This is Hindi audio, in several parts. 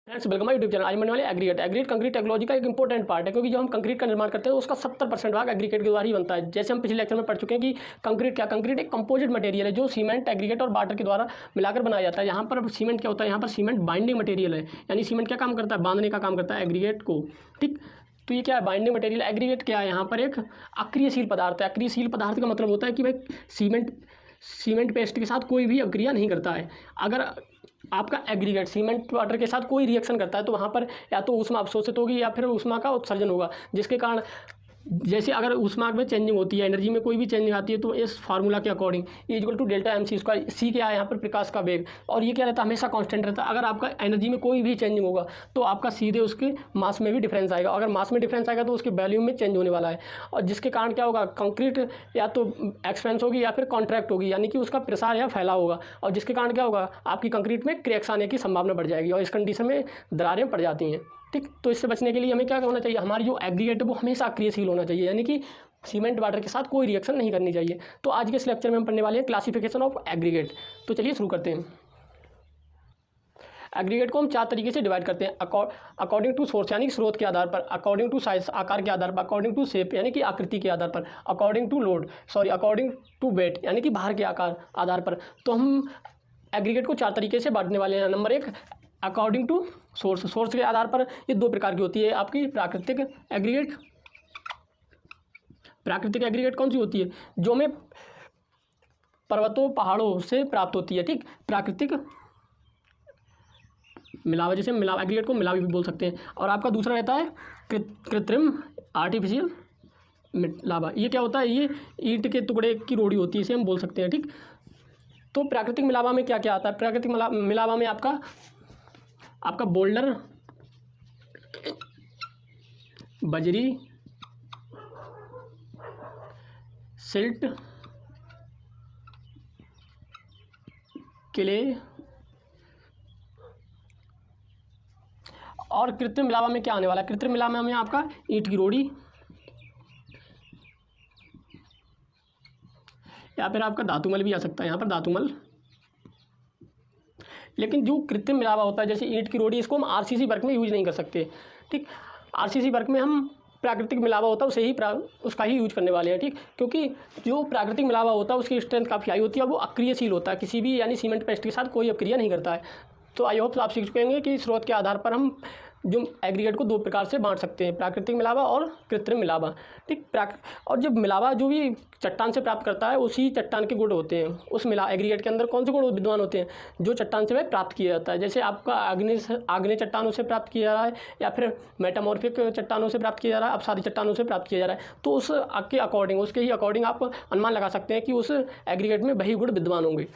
Friends welcome YouTube channel. आज बनने वाले एग्रीगेट कंक्रीट टेक्नोलॉजी का एक इंपॉर्टेंट पार्ट है, क्योंकि जो हम कंक्रीट का निर्माण करते हैं उसका 70% भाग एग्रीगेट के द्वारा ही बनता है। जैसे हम पिछले लेक्चर में पढ़ चुके हैं कि कंक्रीट एक कंपोजिट मटेरियल है जो सीमेंट, एग्रीगेट और वाटर के द्वारा मिलाकर बनाया जाता है। यहाँ पर सीमेंट क्या होता है, यहाँ पर सीमेंट बाइंडिंग मटेरियल है, यानी सीमेंट क्या काम करता है, बांधने का काम करता है एग्रीगेट को। ठीक, तो ये क्या है, बाइंडिंग मटेरियल। एग्रीगेट क्या है, यहाँ पर एक अक्रियशील पदार्थ है। अक्रियशील पदार्थ का मतलब होता है कि भाई सीमेंट पेस्ट के साथ कोई भी अक्रिया नहीं करता है। अगर आपका एग्रीगेट सीमेंट वाटर के साथ कोई रिएक्शन करता है तो वहाँ पर या तो ऊष्मा अवशोषित होगी या फिर ऊष्मा का उत्सर्जन होगा, जिसके कारण जैसे अगर ऊष्मा में चेंजिंग होती है, एनर्जी में कोई भी चेंजिंग आती है, तो इस फार्मूला के according equal to delta MC square. C क्या है यहाँ पर, प्रकाश का वेग, और ये क्या रहता है, हमेशा कांस्टेंट रहता है। अगर आपका एनर्जी में कोई भी चेंजिंग होगा तो आपका सीधे उसके मास में भी डिफरेंस आएगा। अगर मास में डिफरेंस आएगा तो उसके वैल्यूम में चेंज होने वाला है, और जिसके कारण क्या होगा, कंक्रीट या तो एक्सपेंस होगी या फिर कॉन्ट्रैक्ट होगी, यानी कि उसका प्रसार या फैलाव होगा, और जिसके कारण क्या होगा, आपकी कंक्रीट में क्रैक्स आने की संभावना बढ़ जाएगी और इस कंडीशन में दरारें पड़ जाती हैं। ठीक, तो इससे बचने के लिए हमें क्या होना चाहिए, हमारी जो एग्रीगेट है वो हमेशा क्रियाशील होना चाहिए, यानी कि सीमेंट वाटर के साथ कोई रिएक्शन नहीं करनी चाहिए। तो आज के इस लेक्चर में हम पढ़ने वाले हैं क्लासिफिकेशन ऑफ एग्रीगेट। तो चलिए शुरू करते हैं। एग्रीगेट को हम 4 तरीके से डिवाइड करते हैं, अकॉर्डिंग टू सोर्स यानी स्रोत के आधार पर, अकॉर्डिंग टू साइज आकार के आधार पर, अकॉर्डिंग टू शेप यानी कि आकृति के आधार पर, अकॉर्डिंग टू वेट यानी कि भार के आधार पर। तो हम एग्रीगेट को 4 तरीके से बांटने वाले हैं। नंबर 1, अकॉर्डिंग टू सोर्स के आधार पर ये 2 प्रकार की होती है आपकी प्राकृतिक एग्रीगेट कौन सी होती है, जो हमें पर्वतों पहाड़ों से प्राप्त होती है। ठीक, प्राकृतिक मिलावा, जैसे मिलावा एग्रीगेट को मिलावी भी बोल सकते हैं। और आपका दूसरा रहता है कृत्रिम आर्टिफिशियल मिलावा। ये क्या होता है, ये ईंट के टुकड़े की रोड़ी होती है, इसे हम बोल सकते हैं। ठीक, तो प्राकृतिक मिलावा में क्या क्या आता है, प्राकृतिक मिलावा में आपका बोल्डर, बजरी, सिल्ट, क्ले, और कृत्रिम मिलावा में क्या आने वाला है, कृत्रिम मिलावा में आपका ईंट की रोड़ी या फिर आपका धातुमल भी आ सकता है, यहाँ पर धातुमल। लेकिन जो कृत्रिम मिलावा होता है जैसे ईंट की रोड़ी, इसको हम RCC वर्क में यूज नहीं कर सकते। ठीक, RCC वर्क में हम प्राकृतिक मिलावा होता है उसका ही यूज करने वाले हैं। ठीक, क्योंकि जो प्राकृतिक मिलावा होता है उसकी स्ट्रेंथ काफ़ी हाई होती है, वो अक्रियशील होता है, किसी भी यानी सीमेंट पेस्ट के साथ कोई अक्रिया नहीं करता है। तो आई होप आप सीख चुके होंगे कि स्रोत के आधार पर हम जो एग्रीगेट को 2 प्रकार से बांट सकते हैं, प्राकृतिक मिलावा और कृत्रिम मिलावा। ठीक, और जब मिलावा जो भी चट्टान से प्राप्त करता है उसी चट्टान के गुण होते हैं। उस एग्रीगेट के अंदर कौन से गुण विद्यमान होते हैं, जो चट्टान से वह प्राप्त किया जाता है। जैसे आपका आग्नेय चट्टानों से प्राप्त किया जा रहा है या फिर मेटामॉर्फिक चट्टानों से प्राप्त किया जा रहा है, अपसारी चट्टानों से प्राप्त किया जा रहा है, तो उसके अकॉर्डिंग आप अनुमान लगा सकते हैं कि उस एग्रीगेट में वही गुण विद्यमान होंगे।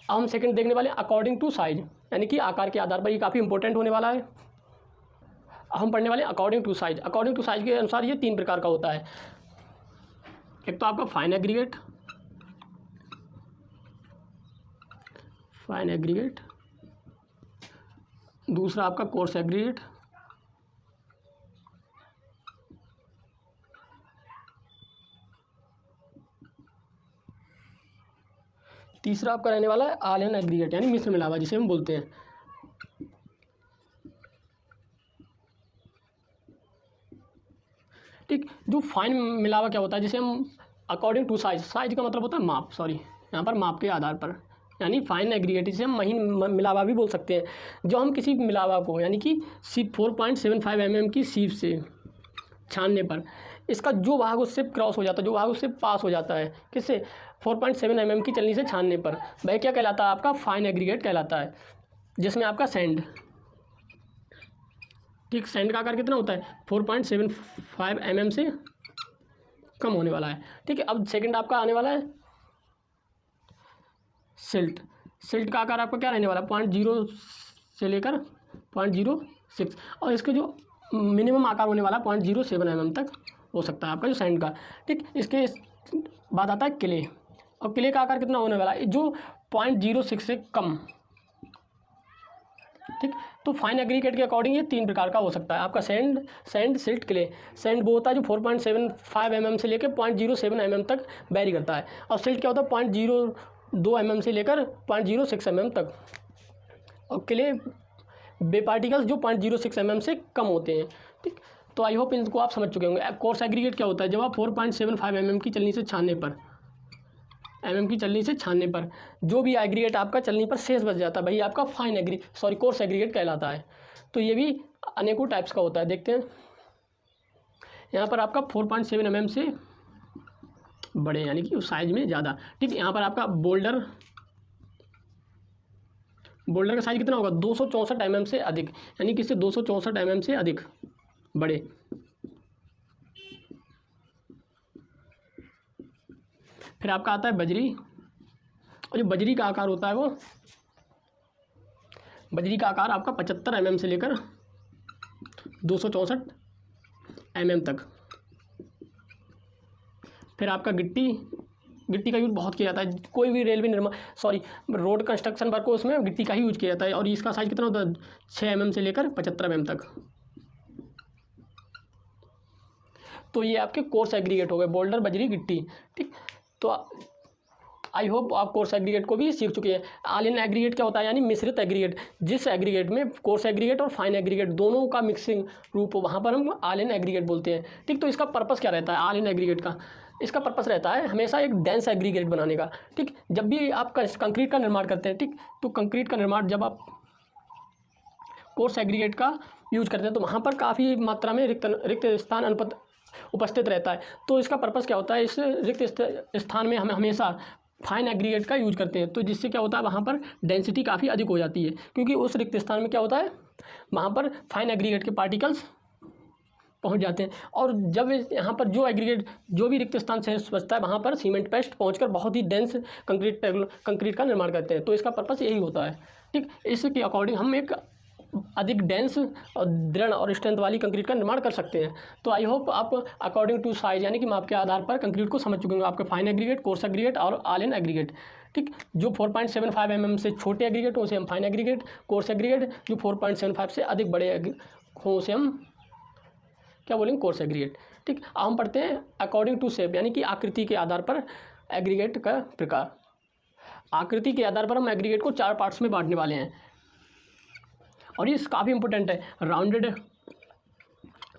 अब हम सेकंड देखने वाले अकॉर्डिंग टू साइज, यानी कि आकार के आधार पर। ये काफ़ी इंपॉर्टेंट होने वाला है। हम पढ़ने वाले according to size. According to size के अनुसार ये 3 प्रकार का होता है। एक तो आपका फाइन एग्रीगेट, दूसरा आपका कोर्स एग्रीगेट, तीसरा आपका रहने वाला है ऑल एन एग्रीगेट यानी मिश्र मिलावा, जिसे हम बोलते हैं। ठीक, जो फाइन मिलावा क्या होता है, जिसे हम अकॉर्डिंग टू साइज का मतलब होता है माप, यहाँ पर माप के आधार पर, यानी फाइन एग्रीगेट, जिसे हम महीन मिलावा भी बोल सकते हैं। जो हम किसी मिलावा को यानी कि 4.75 mm की सीप से छानने पर इसका जो भाग उससे क्रॉस हो जाता है, जो भाग उससे पास हो जाता है, किससे, 4.7 mm की चलनी से छानने पर, वह क्या कहलाता है, आपका फाइन एग्रीगेट कहलाता है। जिसमें आपका सैंड, ठीक, सैंड का आकार कितना होता है, 4.75 mm से कम होने वाला है। ठीक है, अब सेकंड आपका आने वाला है सिल्ट का आकार आपका क्या रहने वाला है, 0.0 से लेकर 0.06, और इसके जो मिनिमम आकार होने वाला 0.07 mm तक हो सकता है आपका जो सैंड का। ठीक, इसके बाद आता है क्ले, और क्ले का आकार कितना होने वाला है, जो 0.06 से कम। ठीक, तो फाइन एग्रीगेट के अकॉर्डिंग ये 3 प्रकार का हो सकता है आपका सैंड, सिल्ट, क्ले। सैंड वो होता है जो 4.75 mm से लेकर 0.07 mm तक वेरी करता है, और सिल्ट क्या होता है 0.02 mm से लेकर 0.06 mm तक, और क्ले बे पार्टिकल्स जो 0.06 mm से कम होते हैं। ठीक, तो आई होप इनको आप समझ चुके होंगे। कोर्स एग्रीगेट क्या होता है, जब आप 4.75 mm की चलनी से छानने पर जो भी एग्रीगेट आपका चलनी पर शेष बच जाता है, भाई आपका कोर्स एग्रीगेट कहलाता है। तो ये भी अनेकों टाइप्स का होता है। देखते हैं यहाँ पर आपका 4.7 mm से बड़े, यानी कि उस साइज में ज़्यादा। ठीक, यहाँ पर आपका बोल्डर का साइज कितना होगा, 264 mm से अधिक, यानी कि इससे 264 mm से अधिक बड़े। फिर आपका आता है बजरी, और जो बजरी का आकार होता है वो बजरी का आकार आपका 75 mm से लेकर 264 mm तक। फिर आपका गिट्टी का यूज़ बहुत किया जाता है। कोई भी रोड कंस्ट्रक्शन वर्क हो उसमें गिट्टी का ही यूज किया जाता है, और इसका साइज कितना होता है, 6 mm से लेकर 75 mm तक। तो ये आपके कोर्स एग्रीगेट हो गए, बोल्डर, बजरी, गिट्टी। ठीक, तो आई होप आप कोर्स एग्रीगेट को भी सीख चुके हैं। ऑल इन एग्रीगेट क्या होता है, यानी मिश्रित एग्रीगेट। जिस एग्रीगेट में कोर्स एग्रीगेट और फाइन एग्रीगेट दोनों का मिक्सिंग रूप हो, वहाँ पर हम ऑल इन एग्रीगेट बोलते हैं। ठीक, तो इसका पर्पस क्या रहता है ऑल इन एग्रीगेट का, इसका पर्पस रहता है हमेशा एक डेंस एग्रीगेट बनाने का। ठीक, जब भी आप कंक्रीट का निर्माण करते हैं, ठीक, तो कंक्रीट का निर्माण जब आप कोर्स एग्रीगेट का यूज करते हैं तो वहाँ पर काफ़ी मात्रा में रिक्त स्थान उपस्थित रहता है। तो इसका पर्पस क्या होता है, इस रिक्त स्थान में हम हमेशा फाइन एग्रीगेट का यूज करते हैं, तो जिससे क्या होता है वहाँ पर डेंसिटी काफ़ी अधिक हो जाती है, क्योंकि उस रिक्त स्थान में क्या होता है, वहाँ पर फाइन एग्रीगेट के पार्टिकल्स पहुँच जाते हैं। और जब यहाँ पर जो भी रिक्त स्थान से बचता है वहाँ पर सीमेंट पेस्ट पहुँचकर बहुत ही डेंस कंक्रीट का निर्माण करते हैं। तो इसका पर्पस यही होता है। ठीक, इसके अकॉर्डिंग हम एक अधिक डेंस और दृढ़ और स्ट्रेंथ वाली कंक्रीट का निर्माण कर सकते हैं। तो आई होप आप अकॉर्डिंग टू साइज, यानी कि माप के आधार पर कंक्रीट को समझ चुके होंगे, आपके फाइन एग्रीगेट, कोर्स एग्रीगेट और ऑल इन एग्रीगेट। ठीक, जो 4.75 mm से छोटे एग्रीगेट हो उसे हम फाइन एग्रीगेट, कोर्स एग्रीगेट जो 4.75 से अधिक बड़े हो उसे हम क्या बोलेंगे, कोर्स एग्रीगेट। ठीक, अब हम पढ़ते हैं अकॉर्डिंग टू शेप, यानी कि आकृति के आधार पर एग्रीगेट का प्रकार। आकृति के आधार पर हम एग्रीगेट को 4 पार्ट्स में बांटने वाले हैं, और ये काफ़ी इंपॉर्टेंट है। राउंडेड,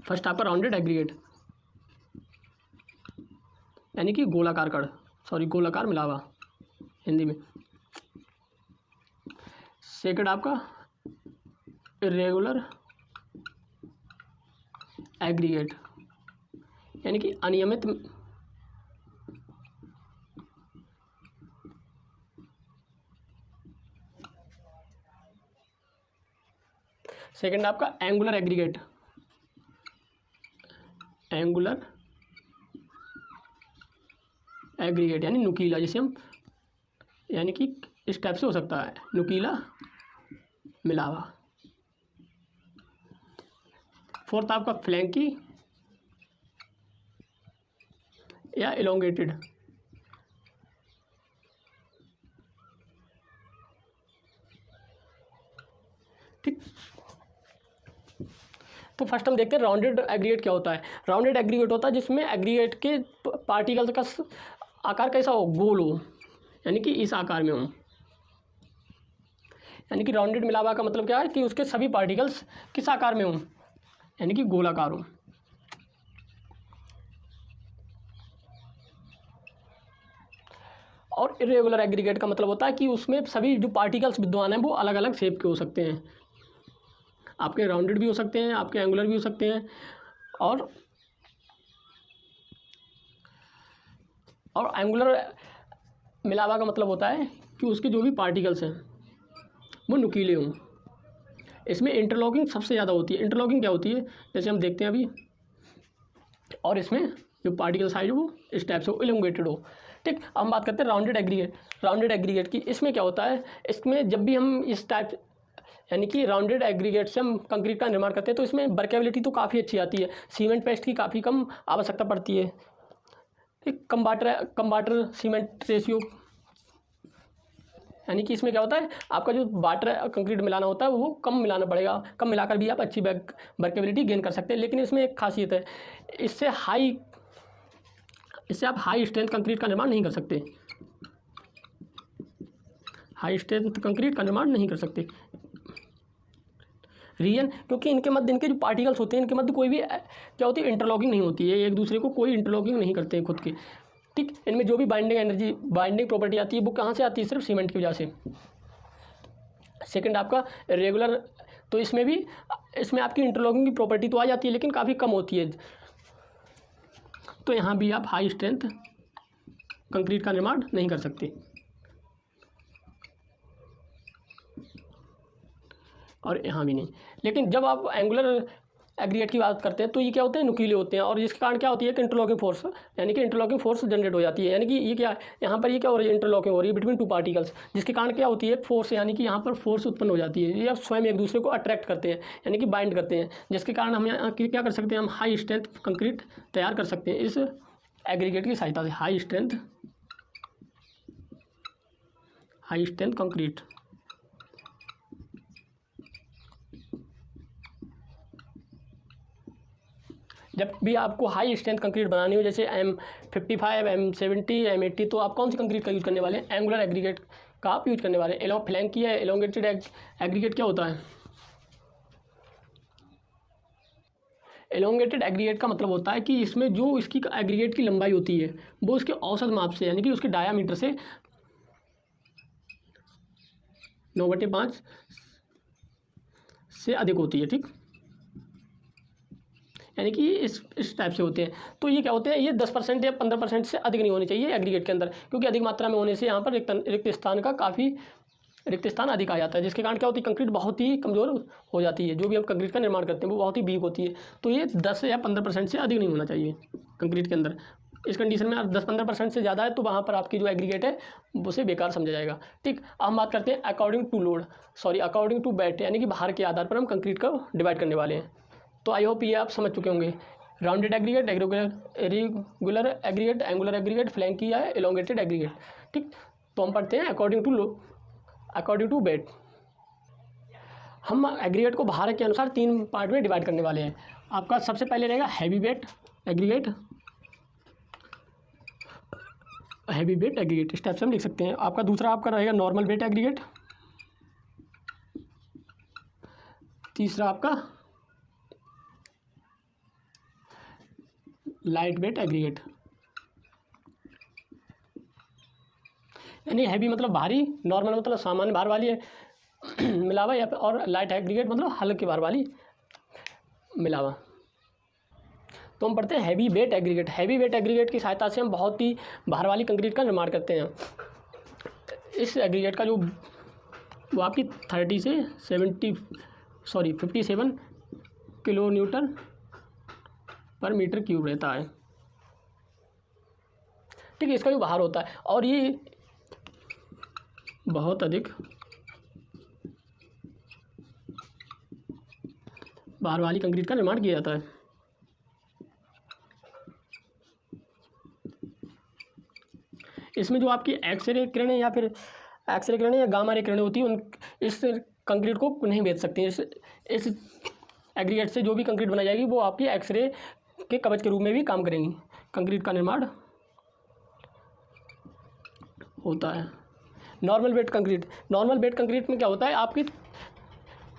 फर्स्ट आपका राउंडेड एग्रीगेट, यानी कि गोलाकार मिलावा हिंदी में। सेकंड आपका इरेगुलर एग्रीगेट, यानी कि अनियमित सेकंड आपका एंगुलर एग्रीगेट, यानी नुकीला, जिसे हम यानी कि इस टाइप से हो सकता है, नुकीला मिलावा। फोर्थ आपका फ्लैंकी या इलोंगेटेड, ठीक। तो फर्स्ट हम देखते हैं राउंडेड एग्रीगेट क्या होता है। राउंडेड एग्रीगेट होता है जिसमें एग्रीगेट के पार्टिकल्स का आकार कैसा हो, गोल हो, यानी कि इस आकार में हो। यानी कि राउंडेड मिलावा का मतलब क्या है कि उसके सभी पार्टिकल्स किस आकार में हो, यानी कि गोलाकार हो। और इरेगुलर एग्रीगेट का मतलब होता है कि उसमें सभी जो पार्टिकल्स विद्यमान हैं वो अलग अलग शेप के हो सकते हैं। आपके राउंडेड भी हो सकते हैं, आपके एंगुलर भी हो सकते हैं, और एंगुलर मिलावा का मतलब होता है कि उसके जो भी पार्टिकल्स हैं वो नुकीले हों। इसमें इंटरलॉकिंग सबसे ज़्यादा होती है। इंटरलॉकिंग क्या होती है, जैसे हम देखते हैं अभी, और इसमें जो पार्टिकल साइज वो इस टाइप से इलोंगेटेड हो। ठीक, अब हम बात करते हैं राउंडेड एग्रीगेट की। इसमें क्या होता है, इसमें जब भी हम इस टाइप यानी कि राउंडेड एग्रीगेट से हम कंक्रीट का निर्माण करते हैं तो इसमें वर्केबिलिटी तो काफ़ी अच्छी आती है, सीमेंट पेस्ट की काफ़ी कम आवश्यकता पड़ती है। ठीक, कम वाटर सीमेंट रेशियो, यानी कि इसमें क्या होता है, आपका जो वाटर कंक्रीट मिलाना होता है वो कम मिलाना पड़ेगा, कम मिलाकर भी आप अच्छी वर्केबिलिटी गेन कर सकते हैं। लेकिन इसमें एक खासियत है, इससे आप हाई स्ट्रेंथ कंक्रीट का निर्माण नहीं कर सकते, हाई स्ट्रेंथ कंक्रीट का निर्माण नहीं कर सकते। रीजन, क्योंकि इनके मध्य इनके जो पार्टिकल्स होते हैं इनके मध्य कोई भी क्या होती है, इंटरलॉकिंग नहीं होती है, एक दूसरे को कोई इंटरलॉकिंग नहीं करते हैं खुद के। ठीक, इनमें जो भी बाइंडिंग एनर्जी, बाइंडिंग प्रॉपर्टी आती है वो कहाँ से आती है, सिर्फ सीमेंट की वजह से। सेकंड आपका रेगुलर, तो इसमें आपकी इंटरलॉकिंग की प्रॉपर्टी तो आ जाती है लेकिन काफ़ी कम होती है। तो यहाँ भी आप हाई स्ट्रेंथ कंक्रीट का निर्माण नहीं कर सकते। और यहाँ भी नहीं। लेकिन जब आप एंगुलर एग्रीगेट की बात करते हैं तो ये क्या होते हैं, नुकीले होते हैं, और जिसके कारण क्या होती है कि इंटरलॉकिंग फोर्स, यानी कि इंटरलॉकिंग फोर्स जनरेट हो जाती है। यानी कि ये क्या है, यहाँ पर ये क्या हो रही है, इंटरलॉकिंग हो रही है बिटवीन टू पार्टिकल्स, जिसके कारण क्या होती है, फोर्स, यानी कि यहाँ पर फोर्स उत्पन्न हो जाती है। ये स्वयं एक दूसरे को अट्रैक्ट करते हैं, यानी कि बाइंड करते हैं, जिसके कारण हम यहाँ क्या कर सकते हैं, हम हाई स्ट्रेंथ कंक्रीट तैयार कर सकते हैं इस एग्रीगेट की सहायता से। High strength concrete. जब भी आपको हाई स्ट्रेंथ कंक्रीट बनानी हो, जैसे M55, M70, M80, तो आप कौन सी कंक्रीट का यूज़ करने वाले हैं, एंगुलर एग्रीगेट का आप यूज करने वाले हैं। फ्लैंकी है एलोंगेटेड एग्रीगेट क्या होता है, एलोंगेटेड एग्रीगेट का मतलब होता है कि इसमें जो इसकी एग्रीगेट की लंबाई होती है वो उसके औसत माप से, यानी कि उसके डायामीटर से 9/5 से अधिक होती है। ठीक, यानी कि इस टाइप से होते हैं। तो ये क्या होते हैं, ये 10% या 15% से अधिक नहीं होनी चाहिए एग्रीगेट के अंदर, क्योंकि अधिक मात्रा में होने से यहाँ पर रिक्त स्थान अधिक आ जाता है, जिसके कारण क्या होती है, कंक्रीट बहुत ही कमज़ोर हो जाती है। जो भी हम कंक्रीट का निर्माण करते हैं वो बहुत ही वीक होती है। तो ये 10 या 15% से अधिक नहीं होना चाहिए कंक्रीट के अंदर। इस कंडीशन में 10-15% से ज़्यादा है तो वहाँ पर आपकी जो एग्रीगेट है उसे बेकार समझा जाएगा। ठीक, अब हम बात करते हैं अकॉर्डिंग टू वेट, यानी कि भार के आधार पर हम कंक्रीट को डिवाइड करने वाले हैं। तो आई होप ये आप समझ चुके होंगे। Rounded aggregate, regular aggregate, angular aggregate, flaky या एलोंगेटेड एग्रीगेट। ठीक, तो हम पढ़ते हैं अकॉर्डिंग टू वेट। हम एग्रीगेट को भार के अनुसार 3 पार्ट में डिवाइड करने वाले हैं। आपका सबसे पहले रहेगा हैवी वेट एग्रीगेट, इस टाइप से हम लिख सकते हैं। आपका दूसरा आपका रहेगा नॉर्मल वेट एग्रीगेट, तीसरा आपका लाइट वेट एग्रीगेट। यानी हैवी मतलब भारी, नॉर्मल मतलब सामान्य भार वाली मिलावा, या और लाइट एग्रीगेट मतलब हल्के भार वाली मिलावा। तो हम पढ़ते हैं हैवी वेट एग्रीगेट की सहायता से हम बहुत ही भार वाली कंक्रीट का निर्माण करते हैं। इस एग्रीगेट का जो वो आपकी 57 किलो न्यूटन पर मीटर क्यूब रहता है। ठीक है, इसका जो भार होता है, और ये बहुत अधिक भार वाली कंक्रीट का निर्माण किया जाता है। इसमें जो आपकी एक्सरे किरणें या गामा रे किरणें होती हैं, उन इस कंक्रीट को नहीं बेच सकती। इस एग्रीगेट से जो भी कंक्रीट बनाई जाएगी वो आपकी एक्सरे के कवच के रूप में भी काम करेंगी। कंक्रीट का निर्माण होता है। नॉर्मल वेट कंक्रीट में क्या होता है, आपकी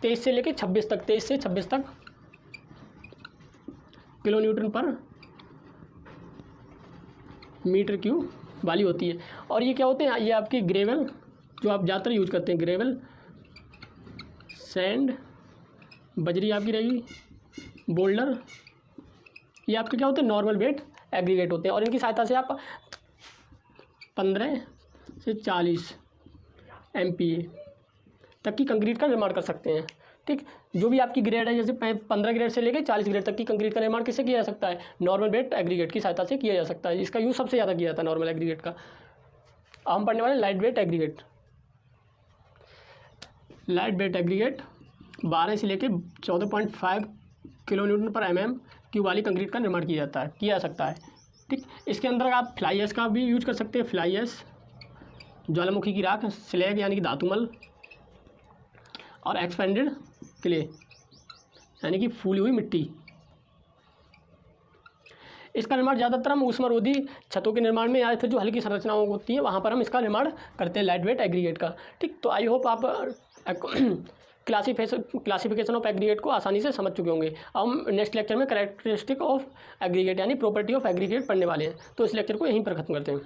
23 से 26 तक किलो न्यूटन पर मीटर क्यूब वाली होती है। और ये क्या होते हैं, ये आपकी ग्रेवल, जो आप ज़्यादातर यूज करते हैं, ग्रेवल, सैंड, बजरी आपकी रहेगी, बोल्डर, ये आपके क्या होते हैं, नॉर्मल वेट एग्रीगेट होते हैं। और इनकी सहायता से आप 15 से 40 MPa तक की कंक्रीट का निर्माण कर सकते हैं। ठीक, जो भी आपकी ग्रेड है, जैसे 15 ग्रेड से लेकर 40 ग्रेड तक की कंक्रीट का निर्माण किससे किया जा सकता है, नॉर्मल वेट एग्रीगेट की सहायता से किया जा सकता है। इसका यूज़ सबसे ज़्यादा किया जाता है नॉर्मल एग्रीगेट का। अब हम पढ़ने वाले लाइट वेट एग्रीगेट। 12 से लेकर 14.5 किलो न्यूटन पर mm क्यूब वाली कंक्रीट का निर्माण किया जा सकता है। ठीक, इसके अंदर आप फ्लाई ऐश का भी यूज कर सकते हैं। फ्लाई ऐश, ज्वालामुखी की राख, स्लैग यानी कि धातुमल, और एक्सपेंडेड क्ले यानी कि फूली हुई मिट्टी। इसका निर्माण ज़्यादातर हम ऊष्मारोधी छतों के निर्माण में या फिर जो हल्की संरचनाओं होती हैं वहाँ पर हम इसका निर्माण करते हैं लाइट वेट एग्रीगेट का। ठीक, तो आई होप आप क्लासिफिकेशन ऑफ एग्रीगेट को आसानी से समझ चुके होंगे। अब हम नेक्स्ट लेक्चर में कैरेक्टरिस्टिक ऑफ एग्रीगेट यानी प्रॉपर्टी ऑफ एग्रीगेट पढ़ने वाले हैं। तो इस लेक्चर को यहीं पर खत्म करते हैं।